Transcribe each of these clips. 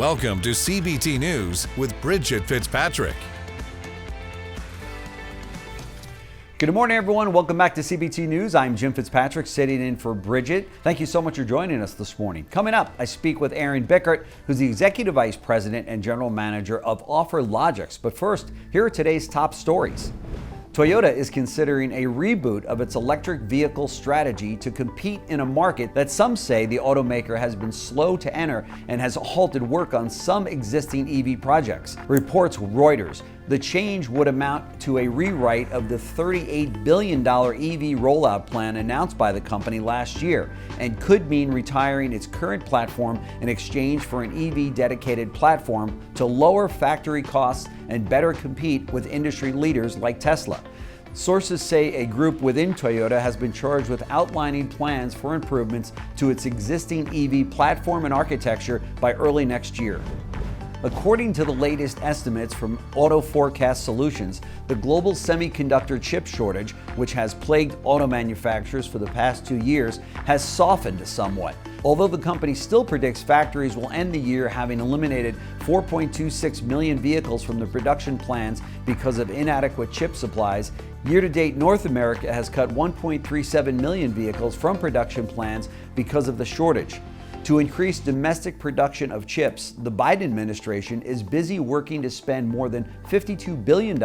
Welcome to CBT News with Bridget Fitzpatrick. Good morning, everyone. Welcome back to CBT News. I'm Jim Fitzpatrick, sitting in for Bridget. Thank you so much for joining us this morning. Coming up, I speak with Aaron Bickert, who's the Executive Vice President and General Manager of Offerlogix. But first, here are today's top stories. Toyota is considering a reboot of its electric vehicle strategy to compete in a market that some say the automaker has been slow to enter and has halted work on some existing EV projects. Reports Reuters, the change would amount to a rewrite of the $38 billion EV rollout plan announced by the company last year and could mean retiring its current platform in exchange for an EV dedicated platform to lower factory costs and better compete with industry leaders like Tesla. Sources say a group within Toyota has been charged with outlining plans for improvements to its existing EV platform and architecture by early next year. According to the latest estimates from AutoForecast Solutions, the global semiconductor chip shortage, which has plagued auto manufacturers for the past 2 years, has softened somewhat. Although the company still predicts factories will end the year having eliminated 4.26 million vehicles from the production plans because of inadequate chip supplies, year-to-date North America has cut 1.37 million vehicles from production plans because of the shortage. To increase domestic production of chips, the Biden administration is busy working to spend more than $52 billion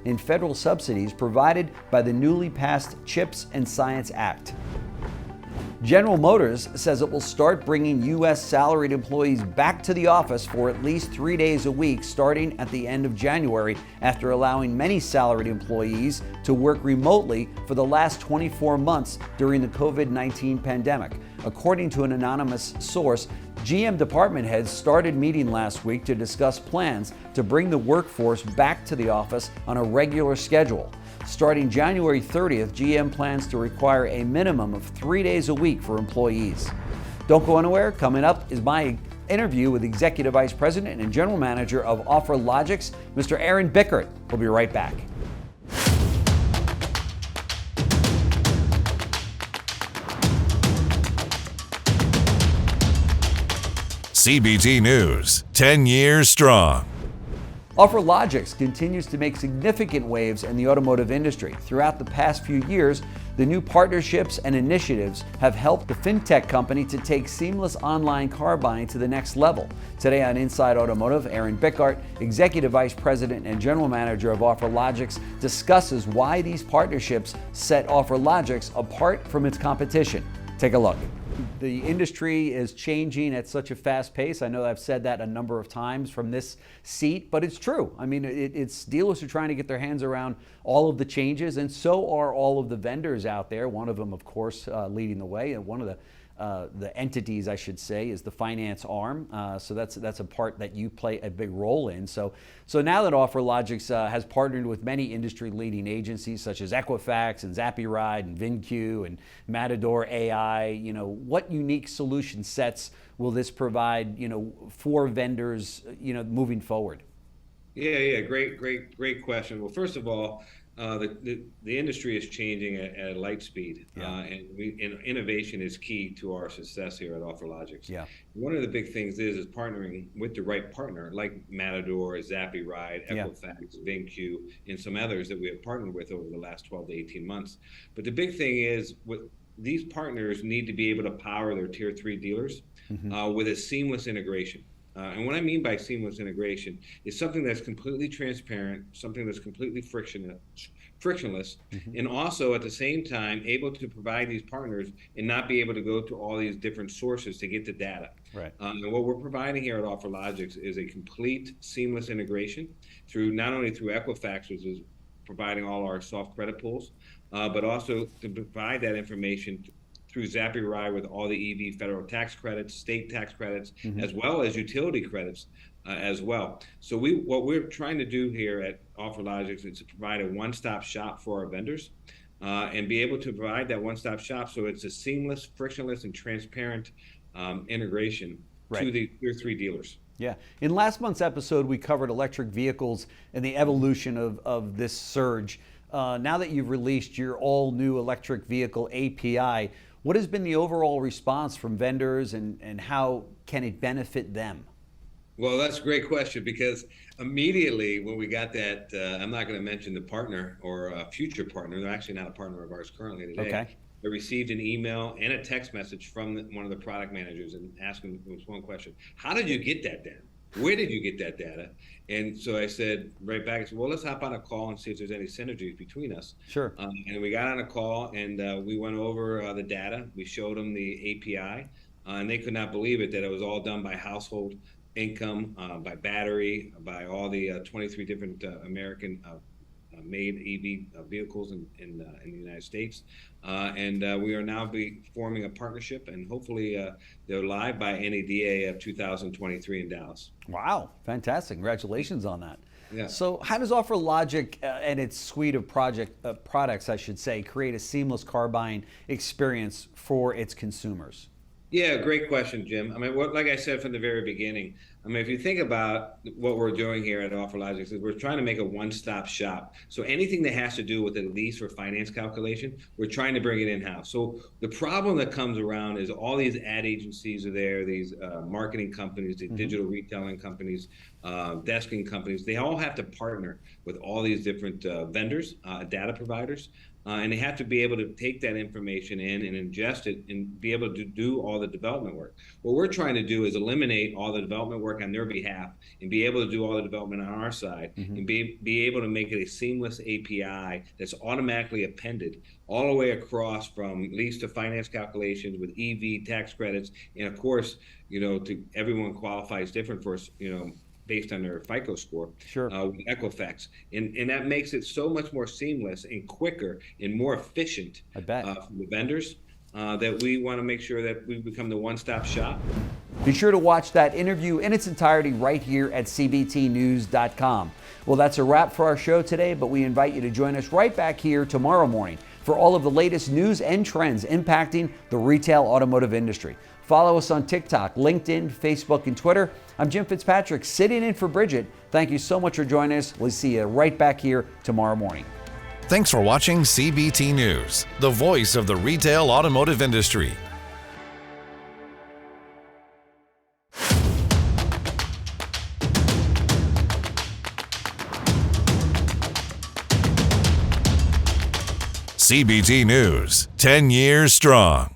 in federal subsidies provided by the newly passed CHIPS and Science Act. General Motors says it will start bringing U.S. salaried employees back to the office for at least 3 days a week starting at the end of January, after allowing many salaried employees to work remotely for the last 24 months during the COVID-19 pandemic. According to an anonymous source, GM department heads started meeting last week to discuss plans to bring the workforce back to the office on a regular schedule. Starting January 30th, GM plans to require a minimum of 3 days a week for employees. Don't go anywhere. Coming up is my interview with Executive Vice President and General Manager of Offerlogix, Mr. Aaron Bickert. We'll be right back. CBT News, 10 years strong. Offerlogix continues to make significant waves in the automotive industry. Throughout the past few years, the new partnerships and initiatives have helped the fintech company to take seamless online car buying to the next level. Today on Inside Automotive, Aaron Bickert, Executive Vice President and General Manager of Offerlogix, discusses why these partnerships set Offerlogix apart from its competition. Take a look. The industry is changing at such a fast pace. I know I've said that a number of times from this seat, but it's true. I mean, it's dealers are trying to get their hands around all of the changes, and so are all of the vendors out there. One of them, of course, leading the way, and one of the entities, I should say, is the finance arm. So that's a part that you play a big role in. So now that Offerlogix has partnered with many industry-leading agencies such as Equifax and ZappyRide and VinQ and Matador AI, what unique solution sets will this provide, for vendors, moving forward? Yeah, great question. Well, first of all, the industry is changing at light speed, and innovation is key to our success here at Offerlogix. Yeah. One of the big things is partnering with the right partner, like Matador, ZappyRide, Equifax, VinQ, and some others that we have partnered with over the last 12 to 18 months. But the big thing is, these partners need to be able to power their tier 3 dealers with a seamless integration. And what I mean by seamless integration is something that's completely transparent, something that's completely frictionless, and also at the same time able to provide these partners and not be able to go to all these different sources to get the data. Right. And what we're providing here at Offerlogix is a complete seamless integration through not only through Equifax, which is providing all our soft credit pools, but also to provide that information through ZappyRide with all the EV federal tax credits, state tax credits, as well as utility credits as well. So what we're trying to do here at Offerlogix is to provide a one-stop shop for our vendors and be able to provide that one-stop shop so it's a seamless, frictionless, and transparent integration to the tier 3 dealers. Yeah. In last month's episode, we covered electric vehicles and the evolution of this surge. Now that you've released your all-new electric vehicle API, what has been the overall response from vendors, and how can it benefit them? Well, that's a great question because immediately when we got that, I'm not going to mention the partner or a future partner. They're actually not a partner of ours currently today. Okay. I received an email and a text message from one of the product managers and asking was one question: how did you get that data? Where did you get that data? And so I said right back, I said, well, let's hop on a call and see if there's any synergies between us. Sure. And we got on a call and we went over the data. We showed them the API and they could not believe it that it was all done by household income, by battery, by all the 23 different American made EV vehicles in the United States. And we are now forming a partnership, and hopefully they're live by NADA of 2023 in Dallas. Wow, fantastic. Congratulations on that. Yeah. So how does Offerlogix and its suite of products, I should say, create a seamless car buying experience for its consumers? Yeah, great question, Jim. I mean, like I said from the very beginning, I mean, if you think about what we're doing here at Offerlogix, is we're trying to make a one-stop shop. So anything that has to do with a lease or finance calculation, we're trying to bring it in-house. So the problem that comes around is all these ad agencies are there, these marketing companies, the digital retailing companies, desking companies, they all have to partner with all these different vendors, data providers. And they have to be able to take that information in and ingest it and be able to do all the development work. What we're trying to do is eliminate all the development work on their behalf and be able to do all the development on our side and be able to make it a seamless API that's automatically appended all the way across from lease to finance calculations with EV tax credits. And of course, to everyone qualifies different for, based on their FICO score, Sure. With Equifax. And that makes it so much more seamless and quicker and more efficient I bet. from the vendors that we want to make sure that we become the one-stop shop. Be sure to watch that interview in its entirety right here at cbtnews.com. Well, that's a wrap for our show today, but we invite you to join us right back here tomorrow morning for all of the latest news and trends impacting the retail automotive industry. Follow us on TikTok, LinkedIn, Facebook, and Twitter. I'm Jim Fitzpatrick, sitting in for Bridget. Thank you so much for joining us. We'll see you right back here tomorrow morning. Thanks for watching CBT News, the voice of the retail automotive industry. CBT News, 10 years strong.